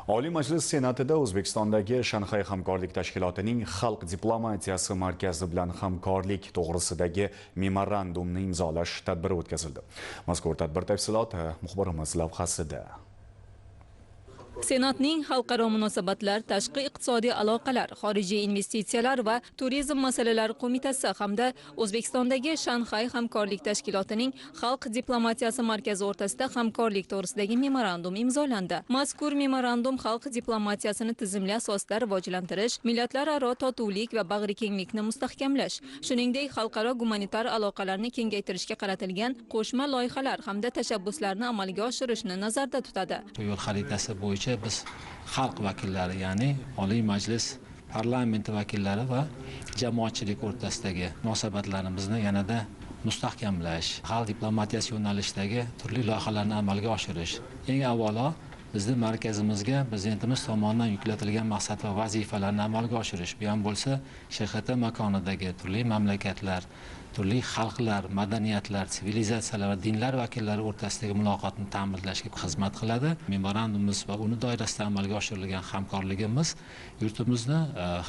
Oliy Majlis Senatida O'zbekistondagi Shanxay hamkorlik tashkilotining xalq diplomatiyasi markazi bilan hamkorlik to'g'risidagi memorandumni imzolash tadbiri o'tkazildi. Mazkur tadbir tafsiloti muxbirimiz lavhasida. Senatning xalqaro munosabatlar, tashqi iqtisodiy aloqalar, xorijiy investitsiyalar va turizm masalalari qo'mitasi hamda O'zbekistondagi Shanxay hamkorlik tashkilotining xalq diplomatiyasi markazi o'rtasida hamkorlik to'g'risidagi memorandum imzolandi. Mazkur memorandum xalq diplomatiyasini tizimli asosda rivojlantirish, millatlararo totuvlik va bag'rikenglikni mustahkamlash, shuningdek xalqaro gumanitar aloqalarni kengaytirishga qaratilgan qo'shma loyihalar hamda tashabbuslarni amalga oshirishni nazarda tutadi. Yo'l xaritasi bo'yicha biz xalq vakillari, ya'ni Oliy Majlis parlamenti vakillari va jamoatchilik o'rtasidagi munosabatlarimizni yanada mustahkamlash, xalq diplomatiyasi yo'nalishidagi turli loyihalarni amalga oshirish. Eng avvalo bizning markazimizga prezidentimiz tomonidan yuklatilgan maqsad va vazifalarni amalga oshirish. Bu ham bo'lsa, SHT makonidagi turli mamlakatlar, turli xalqlar, madaniyatlar, sivilizatsiyalar va dinlar vakillari o'rtasidagi muloqotni ta'minlashga xizmat qiladi. Memorandumimiz va uni doirasida amalga oshirilgan hamkorligimiz yurtimizni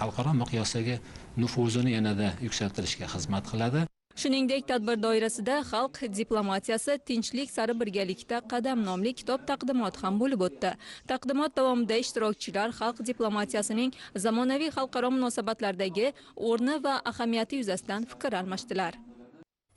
xalqaro miqyosdagi nufuzini yanada yuksaltirishga xizmat qiladi. Shuningdek, tadbir doirasida xalq diplomatiyasi tinchlik sari birgalikda qadam nomli kitob taqdimoti ham bo'lib o'tdi. Taqdimot davomida ishtirokchilar xalq diplomatiyasining zamonaviy xalqaro munosabatlardagi o'rni va ahamiyati yuzasidan fikr almashdilar.